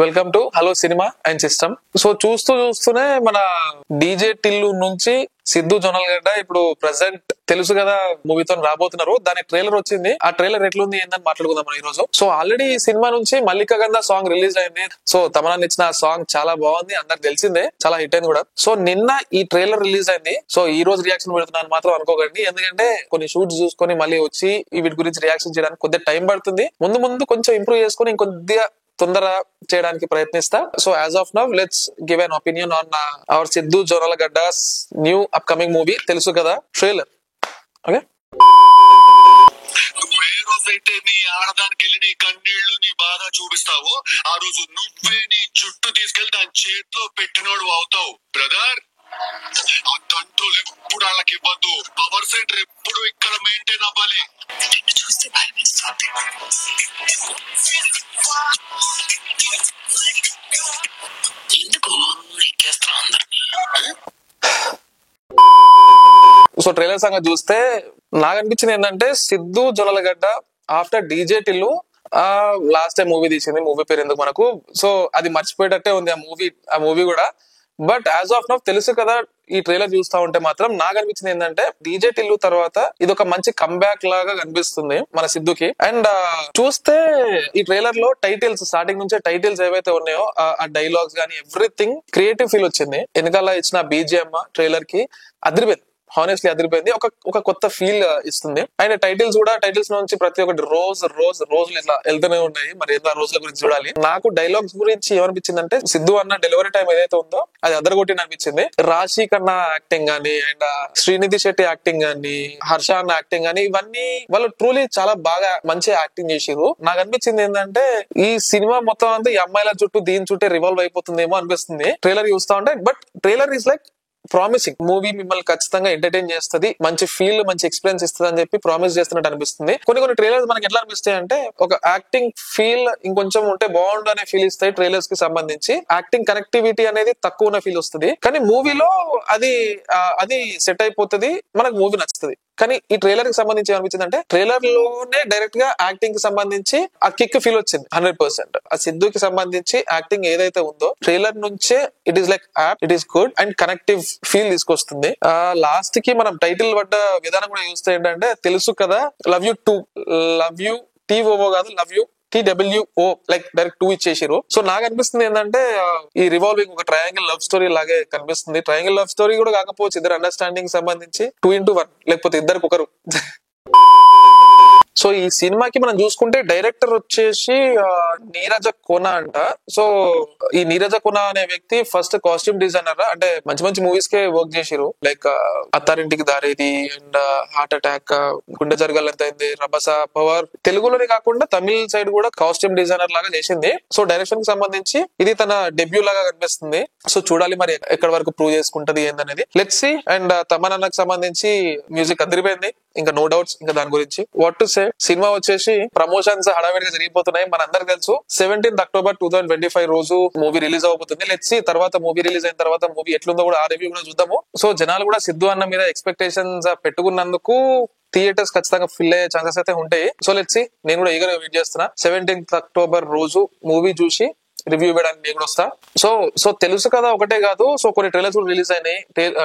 Welcome to hello cinema and system. So చూస్తూనే మన DJ Tillu నుంచి సిద్ధు జొన్నలగడ్డ ఇప్పుడు ప్రెసెంట్ తెలుసు కదా మూవీతో రాబోతున్నారు. దాని ట్రైలర్ వచ్చింది. ఆ ట్రైలర్ ఎట్లుంది ఏందని మాట్లాడుకుందాం మనం ఈ రోజు. సో ఆల్రెడీ ఈ సినిమా నుంచి మల్లికా గంధ సాంగ్ రిలీజ్ అయింది. సో తమన్నా ఇచ్చిన సాంగ్ చాలా బాగుంది, అందరికి తెలిసిందే, చాలా హిట్ అయింది కూడా. సో నిన్న ఈ ట్రైలర్ రిలీజ్ అయింది. సో ఈ రోజు రియాక్షన్ పెడుతున్నాను మాత్రం అనుకోకండి, ఎందుకంటే కొన్ని షూట్స్ చూసుకొని మళ్ళీ వచ్చి వీటి గురించి రియాక్షన్ చేయడానికి కొద్దిగా టైం పడుతుంది. ముందు కొంచెం ఇంప్రూవ్ చేసుకుని ఇంకొద్దిగా తొందర చేయడానికి ప్రయత్నిస్తా. So as of now let's give an opinion on our Siddhu Jonnalagadda's new upcoming movie తెలుసు కదా ట్రైలర్. ఓకే, అయితే నీ ఆడదానికి వెళ్ళి నీ కన్నీళ్లు నీ బాధ చూపిస్తావు, ఆ రోజు నువ్వే నీ చుట్టూ తీసుకెళ్లి దాని చేతిలో పెట్టినోడు అవుతావు బ్రదర్. ఆ కంట్రోల్ ఎప్పుడు వాళ్ళకి ఇవ్వద్దు. పవర్ సెంటర్ ఎప్పుడు ఇక్కడ మెయింటైన్ అవ్వాలి. చూస్తే భయం వేస్తుంది. ఎందుకు ఎక్కేస్తా అందరినీ? సో ట్రైలర్ సంగతి చూస్తే నాకు అనిపించింది ఏంటంటే Siddhu Jonnalagadda after DJ Tillu last time movie తీసింది. మూవీ పేరు ఎందుకు మనకు, సో అది మర్చిపోయేటట్టే ఉంది ఆ మూవీ కూడా. బట్ యాజ్ ఆఫ్ నౌ తెలుసు కదా ఈ ట్రైలర్ చూస్తా ఉంటే మాత్రం నాకు అనిపించింది ఏంటంటే డీజే టిల్లు తర్వాత ఇది ఒక మంచి కంబ్యాక్ లాగా కనిపిస్తుంది మన సిద్ధుకి. అండ్ చూస్తే ఈ ట్రైలర్ లో టైటిల్స్ స్టార్టింగ్ నుంచే టైటిల్స్ ఏవైతే ఉన్నాయో ఆ డైలాగ్స్ గానీ ఎవ్రీథింగ్ క్రియేటివ్ ఫీల్ వచ్చింది. వెనకాల ఇచ్చిన బీజిఎం ట్రైలర్ కి అదిరిపోయింది, హానెస్ట్లీ అదిరిపోయింది. ఒక కొత్త ఫీల్ ఇస్తుంది. అండ్ టైటిల్స్ కూడా, టైటిల్స్ నుంచి ప్రతి ఒక్కటి రోజులు ఇట్లా వెళ్తూనే ఉన్నాయి. మరి ఏదో రోజుల గురించి చూడాలి. నాకు డైలాగ్స్ గురించి ఏమనిపించింది అంటే సిద్ధు అన్న డెలివరీ టైం ఏదైతే ఉందో అది అదరగొట్టిన అనిపించింది. రాశి కన్నా యాక్టింగ్ గానీ అండ్ శ్రీనిధి శెట్టి యాక్టింగ్ గానీ హర్ష అన్న యాక్టింగ్ గానీ ఇవన్నీ వాళ్ళు ట్రూలీ చాలా బాగా మంచి యాక్టింగ్ చేసిరు. నాకు అనిపించింది ఏంటంటే ఈ సినిమా మొత్తం అంతా ఈ అమ్మాయిల చుట్టూ దీని చుట్టే రివాల్వ్ అయిపోతుందేమో అనిపిస్తుంది ట్రైలర్ చూస్తా ఉంటే. But trailer is like promising. Movie మిమ్మల్ని ఖచ్చితంగా ఎంటర్టైన్ చేస్తుంది, మంచి ఫీల్ మంచి ఎక్స్పీరియన్స్ ఇస్తుంది అని చెప్పి ప్రామిస్ చేస్తున్నట్టు అనిపిస్తుంది. కొన్ని ట్రైలర్స్ మనకి ఎట్లా అనిపిస్తాయి అంటే ఒక యాక్టింగ్ ఫీల్ ఇంకొంచెం ఉంటే బాగుండు అనే ఫీల్ ఇస్తాయి. ట్రైలర్స్ కి సంబంధించి యాక్టింగ్ కనెక్టివిటీ అనేది తక్కువ ఉన్న ఫీల్ వస్తుంది. కానీ మూవీలో అది సెట్ అయిపోతుంది, మనకు మూవీ నచ్చుతుంది. కానీ ఈ ట్రైలర్ కి సంబంధించి ఏమనిపించింది అంటే ట్రైలర్ లోనే డైరెక్ట్ గా యాక్టింగ్ కి సంబంధించి ఆ కిక్ ఫీల్ వచ్చింది 100%. ఆ సిద్ధుకి సంబంధించి యాక్టింగ్ ఏదైతే ఉందో ట్రైలర్ నుంచే it is like app, it is good and connective feel తీసుకొస్తుంది. లాస్ట్ కి మనం టైటిల్ పడ్డ విధానం కూడా చూస్తే ఏంటంటే తెలుసు కదా లవ్ యూ TOO కాదు love you TWO like direct 2 ఇచ్చేసారు. సో నాకు అనిపిస్తుంది ఏంటంటే ఈ రివాల్వింగ్ ఒక ట్రయాంగిల్ లవ్ స్టోరీ లాగే కనిపిస్తుంది. ట్రయాంగిల్ లవ్ స్టోరీ కూడా కాకపోవచ్చు, ఇద్దరు అండర్స్టాండింగ్ సంబంధించి 2x1 లేకపోతే ఇద్దరికి ఒకరు. సో ఈ సినిమాకి మనం చూసుకుంటే డైరెక్టర్ వచ్చేసి నీరజ కోన అంట. సో ఈ నీరజ కోన అనే వ్యక్తి ఫస్ట్ కాస్ట్యూమ్ డిజైనర్, అంటే మంచి మూవీస్ కే వర్క్ చేసిరు. Like Attarintiki Daredi and heart attack, గుండె జరగాలంతైంది, రభస, పవర్. తెలుగులోనే కాకుండా తమిళ సైడ్ కూడా కాస్ట్యూమ్ డిజైనర్ లాగా చేసింది. సో డైరెక్షన్ కి సంబంధించి ఇది తన డెబ్యూ లాగా కనిపిస్తుంది. సో చూడాలి మరి ఎక్కడి వరకు ప్రూవ్ చేసుకుంటది ఏందనేది, లెట్స్ సీ. అండ్ తమన్నాకు సంబంధించి మ్యూజిక్ అదిరిపోయింది, ఇంకా నో డౌట్స్. ఇంకా దాని గురించి వాట్ టు సే. సినిమా వచ్చేసి ప్రమోషన్స్ హడావిడిగా జరిగిపోతున్నాయి. మనందరికి తెలుసు 17th October 2025 రోజు మూవీ రిలీజ్ అవబోతుంది. లెట్స్ సీ తర్వాత మూవీ రిలీజ్ అయిన తర్వాత మూవీ ఎట్లుందో కూడా ఆ రివ్యూ కూడా చూద్దాము. సో జనాలు కూడా సిద్ధు అన్న మీద ఎక్స్పెక్టేషన్స్ పెట్టుకున్నందుకు థియేటర్స్ ఖచ్చితంగా ఫిల్ అయ్యే ఛాన్సెస్ అయితే ఉంటాయి. సో లెట్స్ సీ, నేను కూడా ఈగర్ వెయిట్ చేస్తున్నా. 17th October రోజు మూవీ చూసి రివ్యూ ఇవ్వడానికి నేను కూడా వస్తా. సో తెలుసు కదా ఒకటే కాదు, సో కొన్ని ట్రైలర్స్ కూడా రిలీజ్ అయినాయి.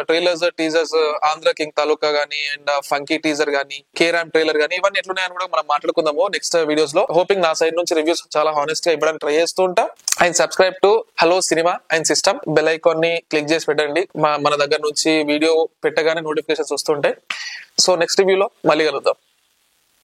ట్రైలర్స్ టీజర్స్ ఆంధ్ర కింగ్ తాలూకా గానీ అండ్ ఫంకీ టీజర్ గానీ కేరామ్ ట్రైలర్ గానీ ఇవన్నీ ఎట్లున్నాయని కూడా మనం మాట్లాడుకుందాము నెక్స్ట్ వీడియోస్ లో. హోపింగ్ నా సైడ్ నుంచి రివ్యూస్ చాలా హానెస్ట్ గా ఇవ్వడానికి ట్రై చేస్తూ ఉంటా. And subscribe to hello cinema and system. Bell icon ని క్లిక్ చేసి పెట్టండి. మన దగ్గర నుంచి వీడియో పెట్టగానే నోటిఫికేషన్స్ వస్తుంటాయి. సో నెక్స్ట్ రివ్యూలో మళ్ళీ కలుద్దాం.